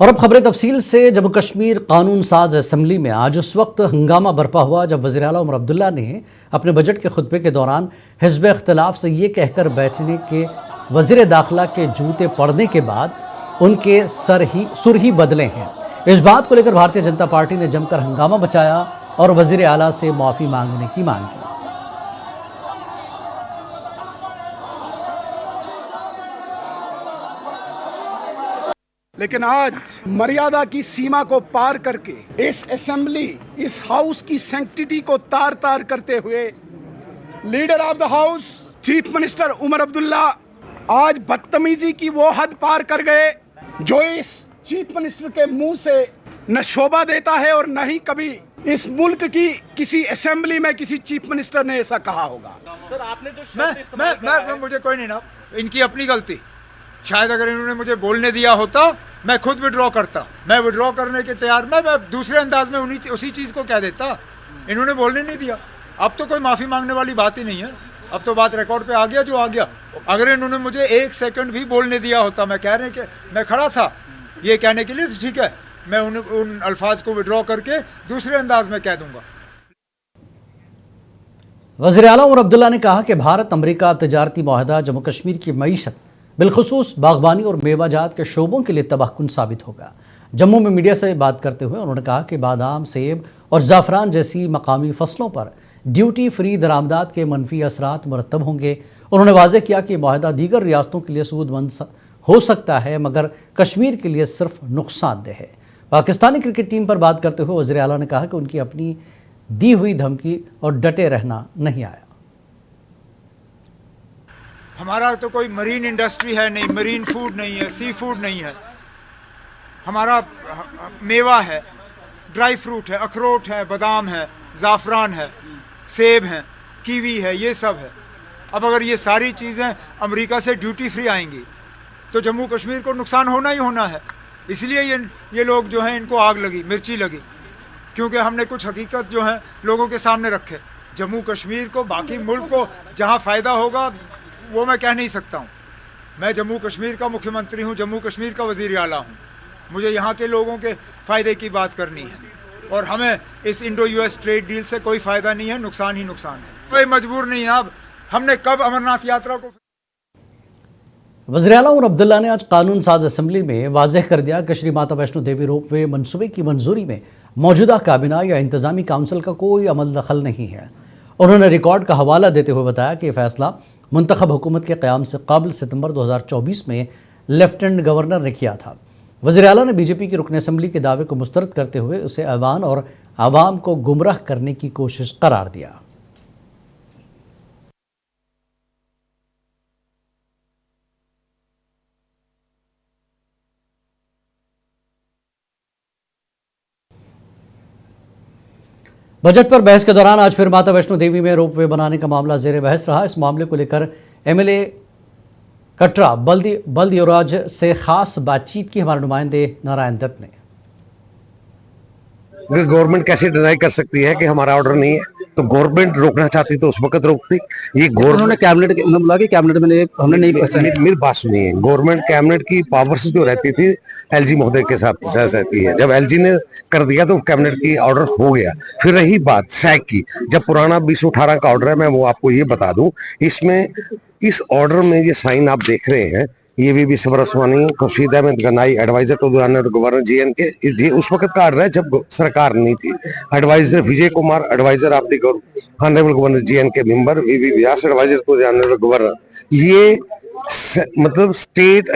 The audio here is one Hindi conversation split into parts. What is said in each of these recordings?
और अब खबरें तफसील से। जम्मू कश्मीर कानून साज असम्बली में आज उस वक्त हंगामा बरपा हुआ जब वज़ीर आला उमर अब्दुल्ला ने अपने बजट के खुतबे के दौरान हिज़्ब इख्तिलाफ से ये कहकर बैठने के वज़ीर दाखिला के जूते पड़ने के बाद उनके सुर ही बदले हैं। इस बात को लेकर भारतीय जनता पार्टी ने जमकर हंगामा मचाया और वज़ीर आला से माफ़ी मांगने की मांग की। लेकिन आज मर्यादा की सीमा को पार करके इस असेंबली, इस हाउस की सैंक्टिटी को तार तार करते हुए leader of the house chief minister Omar Abdullah आज बदतमीजी की वो हद पार कर गए जो इस चीफ मिनिस्टर के मुंह से न शोभा देता है और न ही कभी इस मुल्क की किसी असेंबली में किसी चीफ मिनिस्टर ने ऐसा कहा होगा। सर आपने जो मुझे कोई नहीं ना, इनकी अपनी गलती। शायद अगर इन्होंने मुझे बोलने दिया होता मैं खुद विड्रॉ करता। मैं विड्रॉ करने के तैयार, मैं दूसरे अंदाज में उसी चीज़ को कह देता। इन्होंने बोलने नहीं दिया। अब तो कोई माफ़ी मांगने वाली बात ही नहीं है। अब तो बात रिकॉर्ड पे आ गया जो आ गया। अगर इन्होंने मुझे एक सेकंड भी बोलने दिया होता, मैं कह रहे कि मैं खड़ा था ये कहने के लिए, तो ठीक है, मैं उन अल्फाज को विड्रॉ करके दूसरे अंदाज में कह दूंगा। वज़ीर आला उमर अब्दुल्ला ने कहा कि भारत अमेरिका तजारती मुआहदा जम्मू कश्मीर की मईशत बिलखुसूस बागबानी और मेवाजात के शोबों के लिए तबाहकुन साबित होगा। जम्मू में मीडिया से बात करते हुए उन्होंने कहा कि बादाम, सेब और ज़ाफ़रान जैसी मकामी फसलों पर ड्यूटी फ्री दरामदात के मनफी असरात मुरतब होंगे। उन्होंने वाज़ेह किया कि माहदा दीगर रियासतों के लिए सूदमंद हो सकता है मगर कश्मीर के लिए सिर्फ नुकसानदेह है। पाकिस्तानी क्रिकेट टीम पर बात करते हुए वज़ीर आला ने कहा कि उनकी अपनी दी हुई धमकी और डटे रहना नहीं आया। हमारा तो कोई मरीन इंडस्ट्री है नहीं, मरीन फूड नहीं है, सी फूड नहीं है। हमारा मेवा है, ड्राई फ्रूट है, अखरोट है, बादाम है, ज़ाफ़रान है, सेब हैं, कीवी है, ये सब है। अब अगर ये सारी चीज़ें अमेरिका से ड्यूटी फ्री आएंगी तो जम्मू कश्मीर को नुकसान होना ही होना है। इसलिए ये लोग जो हैं इनको आग लगी, मिर्ची लगी, क्योंकि हमने कुछ हकीकत जो है लोगों के सामने रखे। जम्मू कश्मीर को, बाकी मुल्क को जहाँ फ़ायदा होगा वो मैं कह नहीं सकता हूँ। मैं जम्मू कश्मीर का मुख्यमंत्री हूँ, जम्मू कश्मीर का वज़ीर आला हूँ। मुझे यहाँ के लोगों के फ़ायदे की बात करनी है और हमें इस इंडो यूएस ट्रेड डील से कोई फ़ायदा नहीं है, नुकसान ही नुकसान है। कोई मजबूर नहीं है। अब हमने कब अमरनाथ यात्रा को। वज़ीर आला उमर अब्दुल्ला ने आज कानून साज असम्बली में वाज़ेह कर दिया कि श्री माता वैष्णो देवी रोपवे मनसूबे की मंजूरी में मौजूदा काबीना या इंतज़ामी काउंसिल का कोई अमल दखल नहीं है। उन्होंने रिकॉर्ड का हवाला देते हुए बताया कि फैसला मुंतखब हुकूमत के क़याम से कबल सितंबर 2024 में लेफ्टिनेंट गवर्नर ने किया था। वज़ीर आला ने बीजेपी की रुकन असम्बली के दावे को मुस्तरद करते हुए उसे ऐवान और आवाम को गुमराह करने की कोशिश करार दिया। बजट पर बहस के दौरान आज फिर माता वैष्णो देवी में रोपवे बनाने का मामला ज़ेर बहस रहा। इस मामले को लेकर एमएलए कटरा बल्दी युवराज से खास बातचीत की हमारे नुमाइंदे नारायण दत्त ने। गवर्नमेंट कैसे डिनाई कर सकती है कि हमारा ऑर्डर नहीं है? तो गवर्नमेंट रोकना चाहती तो उस वक्त रोकती। ये गवर्नमेंट कैबिनेट बोला कि कैबिनेट में हमने नहीं। मेरी बात सुनिए, गवर्नमेंट कैबिनेट की पावर्स जो रहती थी एलजी महोदय के साथ रहती है। जब एलजी ने कर दिया तो कैबिनेट की ऑर्डर हो गया। फिर रही बात सैक की, जब पुराना 2018 का ऑर्डर है, मैं वो आपको ये बता दूं, इसमें इस ऑर्डर में ये साइन आप देख रहे हैं, ये भी सबरस्वानी, Khurshid Ahmad Ganai, advisor to governor J and K, उस वक्त का ऑर्डर है जब सरकार नहीं थी। Advisor Vijay Kumar, advisor of the honourable governor J and K member, V V Vyas, advisor to the honourable governor. ये मतलब स्टेट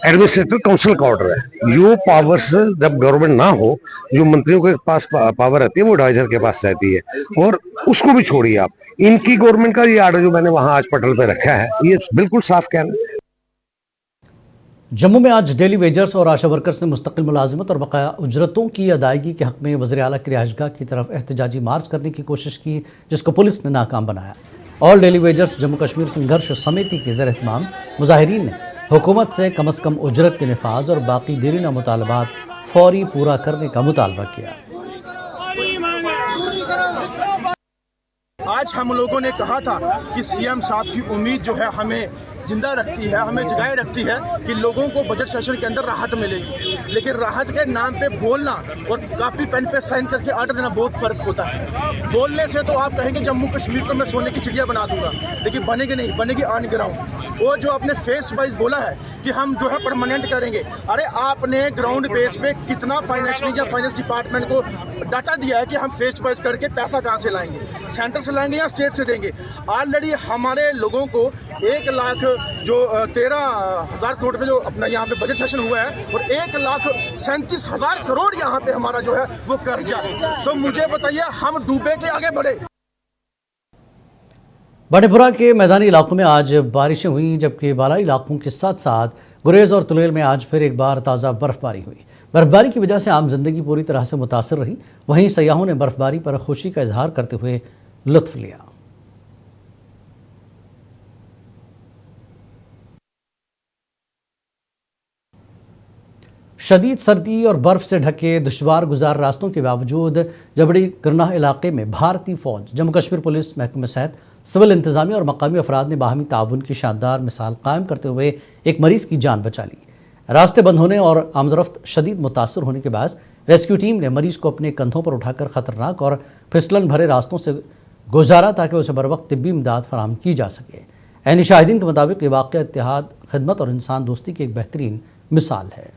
एडमिनिस्ट्रेटिव काउंसिल का ऑर्डर है। यो पावर्स जब गवर्नमेंट ना हो, जो मंत्रियों के पास पावर रहती है वो एडवाइजर के पास रहती है। और उसको भी छोड़िए आप, इनकी गवर्नमेंट का ये ऑर्डर जो मैंने वहां आज पटल पे रखा है, ये बिल्कुल साफ कहना है। जम्मू में आज डेली वेजर्स और आशा वर्कर्स ने मुस्तकिल मुलाजिमत और बकाया उजरतों की अदायगी के हक में वज़ीर आला की रिहाइशगाह की तरफ एहतजाजी मार्च करने की कोशिश की, जिसको पुलिस ने नाकाम बनाया। All daily wagers Jammu Kashmir संघर्ष समिति के ज़ेर एहतमाम मुजाहिरीन ने हुकूमत से कम अज़ कम उजरत के नफाज और बाकी देरीना मुतालबात फौरी पूरा करने का मुतालबा किया। आज हम लोगों ने कहा था कि सीएम साहब की उम्मीद जो है हमें जिंदा रखती है, हमें जगाए रखती है कि लोगों को बजट सेशन के अंदर राहत मिलेगी। लेकिन राहत के नाम पे बोलना और कॉपी पेन पे साइन करके आर्डर देना बहुत फ़र्क होता है। बोलने से तो आप कहेंगे जम्मू कश्मीर को मैं सोने की चिड़िया बना दूंगा, लेकिन बनेगी नहीं, बनेगी ऑन ग्राउंड। वो जो आपने फेस वाइज बोला है कि हम जो है परमानेंट करेंगे, अरे आपने ग्राउंड बेस पे कितना फाइनेंशियल या फाइनेंस डिपार्टमेंट को डाटा दिया है कि हम फेस वाइज करके पैसा कहाँ से लाएंगे, सेंटर से लाएंगे या स्टेट से देंगे। ऑलरेडी हमारे लोगों को 1 लाख जो 13,000 करोड़ पे जो अपना यहाँ पे बजट सेशन हुआ है और 1,37,000 करोड़ यहाँ पे हमारा जो है वो कर्जा। तो मुझे बताइए हम डूबे के आगे बढ़े। बांडीपुरा के मैदानी इलाकों में आज बारिशें हुई, जबकि बालाई इलाकों के साथ साथ गुरेज और तुलेल में आज फिर एक बार ताज़ा बर्फबारी हुई। बर्फबारी की वजह से आम जिंदगी पूरी तरह से मुतासर रही। वहीं सयाहों ने बर्फबारी पर खुशी का इजहार करते हुए लुत्फ लिया। शदीद सर्दी और बर्फ से ढके दुश्वार गुजार रास्तों के बावजूद जबड़ी करनाह इलाके में भारतीय फौज, जम्मू कश्मीर पुलिस महकमे सहित सिविल इंतजामिया और मकामी अफराद ने बाहमी ताउन की शानदार मिसाल कायम करते हुए एक मरीज की जान बचा ली। रास्ते बंद होने और आमदरफ्त शदीद मुतासर होने के बाद रेस्क्यू टीम ने मरीज को अपने कंधों पर उठाकर खतरनाक और फिसलन भरे रास्तों से गुजारा ताकि उसे बर वक्त तिब्बी इमदाद फराहम की जा सके। ऐन शाहिदीन के मुताबिक ये वाक़या इत्तेहाद, खिदमत और इंसान दोस्ती की एक बेहतरीन मिसाल है।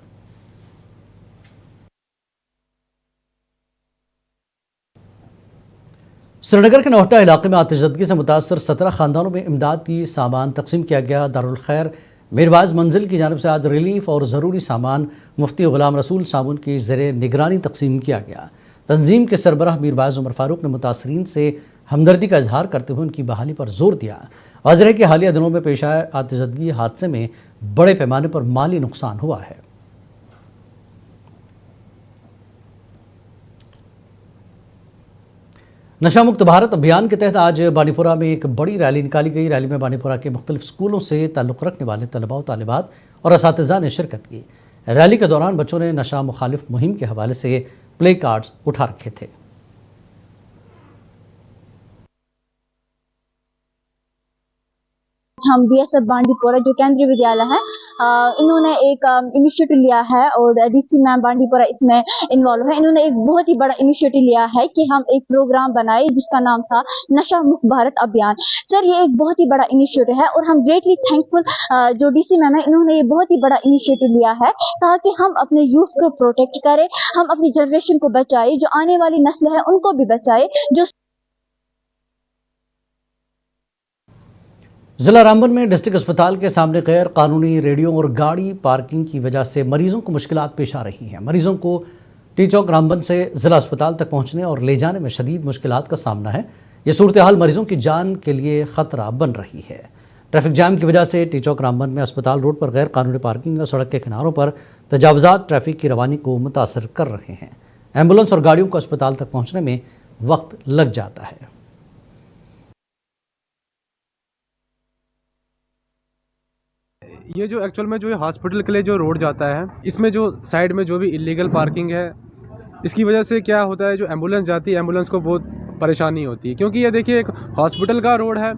श्रीनगर के नोहटा इलाके में आतिशदगी से मुतासर 17 ख़ानदानों में इमदादी सामान तकसीम किया गया। दारुल खैर मीरवाज मंजिल की जानिब से आज रिलीफ और ज़रूरी सामान मुफ्ती ग़ुलाम रसूल साबुन की ज़ेरे निगरानी तकसीम किया गया। तंजीम के सरबराह मीरवाज उमर फारूक ने मुतासरीन से हमदर्दी का इजहार करते हुए उनकी बहाली पर जोर दिया। वाज़ेह है कि हालिया दिनों में पेश आए आतिशदगी हादसे में बड़े पैमाने पर माली नुकसान हुआ है। नशा मुक्त भारत अभियान के तहत आज बांडीपुरा में एक बड़ी रैली निकाली गई। रैली में बांडीपुरा के मुख्तलिफ स्कूलों से ताल्लुक़ रखने वाले तलबा व तालिबात और असातिज़ा ने शिरकत की। रैली के दौरान बच्चों ने नशा मुखालिफ मुहिम के हवाले से प्ले कार्ड्स उठा रखे थे। हम BSF बांडीपुरा जो केंद्रीय विद्यालय है, इन्होंने एक इनिशिएटिव लिया है और DC मैम बांडीपुरा इसमें इन्वॉल्व है। इन्होंने एक बहुत ही बड़ा इनिशिएटिव लिया है कि हम एक प्रोग्राम बनाए जिसका नाम था नशा मुक्त भारत अभियान। सर ये एक बहुत ही बड़ा इनिशिएटिव है और हम ग्रेटली थैंकफुल जो DC मैम है, इन्होंने ये बहुत ही बड़ा इनिशिएटिव लिया है ताकि हम अपने यूथ को प्रोटेक्ट करें, हम अपनी जनरेशन को बचाए, जो आने वाली नस्ल है उनको भी बचाए। जो जिला रामबन में डिस्ट्रिक्ट अस्पताल के सामने गैर कानूनी रेडियो और गाड़ी पार्किंग की वजह से मरीजों को मुश्किलात पेश आ रही हैं। मरीजों को टी चौक रामबन से जिला अस्पताल तक पहुंचने और ले जाने में शदीद मुश्किलात का सामना है। ये सूरत हाल मरीजों की जान के लिए ख़तरा बन रही है। ट्रैफिक जाम की वजह से टी चौक रामबन में अस्पताल रोड पर गैर कानूनी पार्किंग और सड़क के किनारों पर तजावुज़ात ट्रैफिक की रवानी को मुतासर कर रहे हैं। एम्बुलेंस और गाड़ियों को अस्पताल तक पहुँचने में वक्त लग जाता है। ये जो एक्चुअल में जो हॉस्पिटल के लिए जो रोड जाता है, इसमें जो साइड में जो भी इलीगल पार्किंग है, इसकी वजह से क्या होता है, जो एम्बुलेंस जाती है एम्बुलेंस को बहुत परेशानी होती है। क्योंकि ये देखिए एक हॉस्पिटल का रोड है,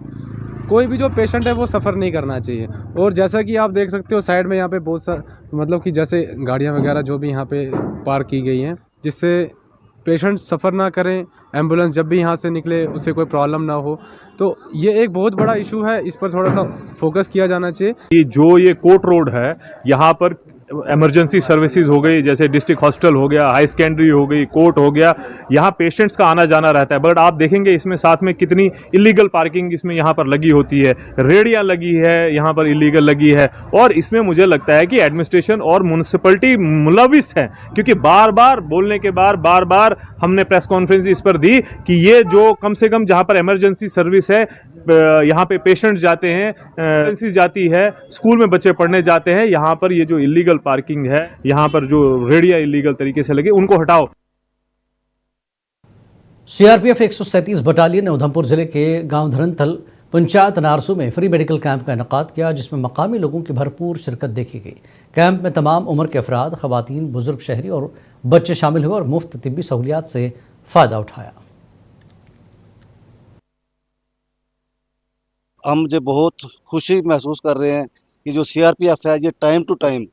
कोई भी जो पेशेंट है वो सफ़र नहीं करना चाहिए। और जैसा कि आप देख सकते हो साइड में यहाँ पे बहुत सारा मतलब कि जैसे गाड़ियाँ वगैरह जो भी यहाँ पे पार्क की गई हैं, जिससे पेशेंट सफ़र ना करें, एम्बुलेंस जब भी यहाँ से निकले उससे कोई प्रॉब्लम ना हो। तो ये एक बहुत बड़ा इशू है, इस पर थोड़ा सा फोकस किया जाना चाहिए। ये कोर्ट रोड है, यहाँ पर इमरजेंसी सर्विसेज हो गई, जैसे डिस्ट्रिक्ट हॉस्पिटल हो गया, हाई सेकेंडरी हो गई, कोर्ट हो गया, यहाँ पेशेंट्स का आना जाना रहता है। बट आप देखेंगे इसमें साथ में कितनी इलीगल पार्किंग इसमें यहाँ पर लगी होती है, रेडियाँ लगी है यहाँ पर इलीगल लगी है। और इसमें मुझे लगता है कि एडमिनिस्ट्रेशन और म्यूनसिपलिटी मुलविस है, क्योंकि बार बार बोलने के बाद बार बार हमने प्रेस कॉन्फ्रेंस इस पर दी कि ये जो कम से कम जहाँ पर इमरजेंसी सर्विस है, यहाँ पे पेशेंट्स जाते हैं, एमरजेंसी जाती है, स्कूल में बच्चे पढ़ने जाते हैं, यहाँ पर ये जो इलीगल पार्किंग है, यहाँ पर जो रेडिया इलीगल तरीके से लगे, उनको हटाओ। CRPF 137 बटालियन ने उधमपुर जिले के गांव धरनथल पंचायत नारसू में फ्री मेडिकल कैंप का इनेकाद किया, जिसमें मकामी लोगों की भरपूर शिरकत देखी गई। कैंप में तमाम उम्र के अफराद, खवातीन, बुजुर्ग, शहरी और बच्चे शामिल हुए और मुफ्त तिब्बी सहूलियात से फ़ायदा उठाया। हम जो बहुत खुशी महसूस कर रहे हैं कि जो सीआरपीएफ है ये टाइम टू टाइम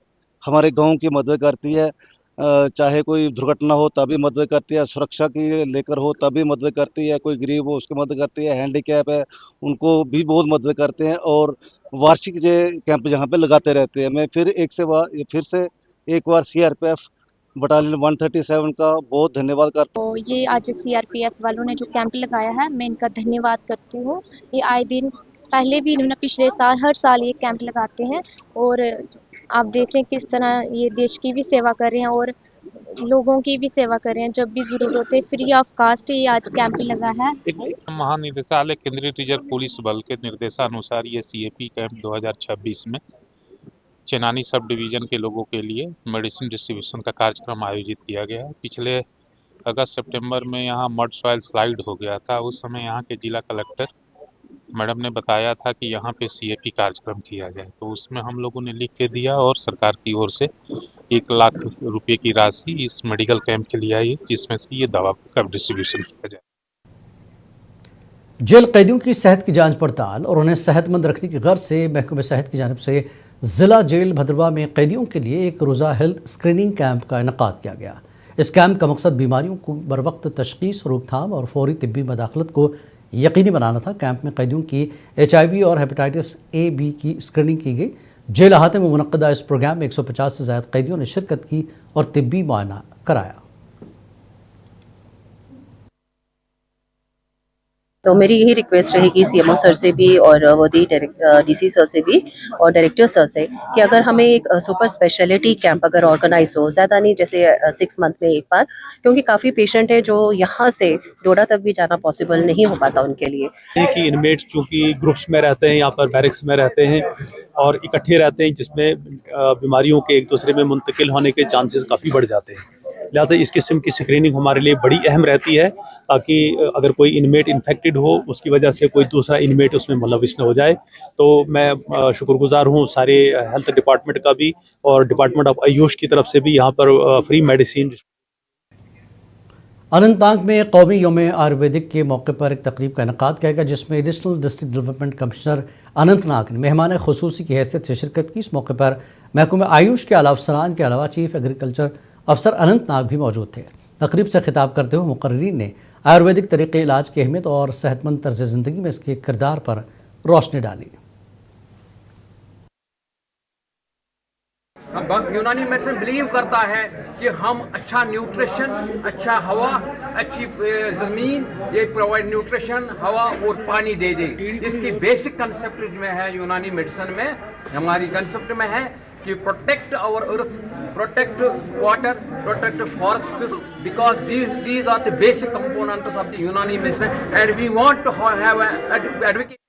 हमारे गांव की मदद करती है। चाहे कोई दुर्घटना हो तभी मदद करती है, सुरक्षा की लेकर हो तभी मदद करती है, कोई गरीब हो उसकी मदद करती है, हैंडीकैप है उनको भी बहुत मदद करते हैं और वार्षिक जो कैंप यहाँ पे लगाते रहते हैं। मैं फिर से एक बार सीआरपीएफ बटालियन 137 का बहुत धन्यवाद करता हूँ। तो ये आज सीआरपीएफ वालों ने जो कैंप लगाया है, मैं इनका धन्यवाद करती हूँ। ये आए दिन पहले भी इन्होंने पिछले साल हर साल ये कैंप लगाते हैं और आप देख रहे हैं किस तरह ये देश की भी सेवा कर रहे हैं और लोगों की भी सेवा कर रहे हैं। जब भी ज़रूरत है फ्री ऑफ कास्ट ये आज कैंप लगा है। महानिदेशालय केंद्रीय रिजर्व पुलिस बल के निर्देशानुसार ये सीएपी कैंप 2026 में चेनानी सब डिवीज़न के लोगों के लिए मेडिसिन डिस्ट्रीब्यूशन का कार्यक्रम आयोजित किया गया है। पिछले अगस्त सितंबर में यहाँ मड सॉइल स्लाइड हो गया था। उस समय यहाँ के जिला कलेक्टर मैडम ने बताया था कि यहाँ पे सीएपी कार्यक्रम किया जाए, तो उसमें हम लोगों ने लिख के दिया और सरकार की ओर से 1 लाख रुपए की राशि इस मेडिकल कैंप के लिए आई, जिसमें से ये दवा का डिस्ट्रीब्यूशन किया जाए। जेल कैदियों की सेहत की जांच पड़ताल और उन्हें सेहतमंद रखने की गर्ज से महकमे सेहत की जानिब से जिला जेल भद्रवाह में कैदियों के लिए एक रोज़ा हेल्थ स्क्रीनिंग कैंप का इनेकाद किया गया। इस कैंप का मकसद बीमारियों को बरवक्त तशखीस, रोकथाम और फौरी तिब्बी मदाखलत को यकीनी बनाना था। कैंप में कैदियों की HIV और हेपेटाइटिस A-B की स्क्रीनिंग की गई। जेल अहाते में मुनक्कदा इस प्रोग्राम में 150 से ज़्यादा कैदियों ने शिरकत की और तिब्बी मुआयना कराया। तो मेरी यही रिक्वेस्ट रहेगी सीएमओ सर से भी और वोदी डीसी सर से भी और डायरेक्टर सर से कि अगर हमें एक सुपर स्पेशलिटी कैंप अगर ऑर्गेनाइज हो, ज़्यादा नहीं जैसे 6 मंथ में एक बार, क्योंकि काफ़ी पेशेंट है जो यहाँ से डोडा तक भी जाना पॉसिबल नहीं हो पाता उनके लिए। कि इनमेट्स चूँकि ग्रुप्स में रहते हैं, यहाँ पर बैरिक्स में रहते हैं और इकट्ठे रहते हैं, जिसमें बीमारियों के एक दूसरे में मुंतकिल होने के चांसेस काफ़ी बढ़ जाते हैं। लिहाजा इस किस्म की स्क्रीनिंग हमारे लिए बड़ी अहम रहती है ताकि अगर कोई इनमेट इन्फेक्टेड हो उसकी वजह से कोई दूसरा इनमेट उसमें मुलविस न हो जाए। तो मैं शुक्रगुजार हूँ सारे हेल्थ डिपार्टमेंट का भी और डिपार्टमेंट ऑफ आयुष की तरफ से भी यहाँ पर फ्री मेडिसिन। अनंतनाग में कौमी यौम आयुर्वेदिक के मौके पर एक तकरीब का इनेकाद किया गया, जिसमें additional district development commissioner Anantnag ने मेहमान खुसूसी की हैसियत से शिरकत की। इस मौके पर महकमे आयुष के आला अफसरान के अलावा चीफ एग्रीकल्चर अफसर अनंतनाग भी मौजूद थे। तकरीब से खिताब करते हुए मुकर्रीन ने आयुर्वेदिक तरीके इलाज की अहमियत और सेहतमंद तर्ज ज़िंदगी में इसके किरदार पर रोशनी डाली। यूनानी मेडिसिन बिलीव करता है कि हम अच्छा न्यूट्रिशन, अच्छा हवा, अच्छी ज़मीन, ये प्रोवाइड न्यूट्रिशन, हवा और पानी दे दे। इसकी बेसिक कंसेप्ट में है यूनानी मेडिसिन में, हमारी कंसेप्ट में है कि protect our earth, protect water, protect forests, because these are the basic components of the Unani medicine, and we want to have an advocate.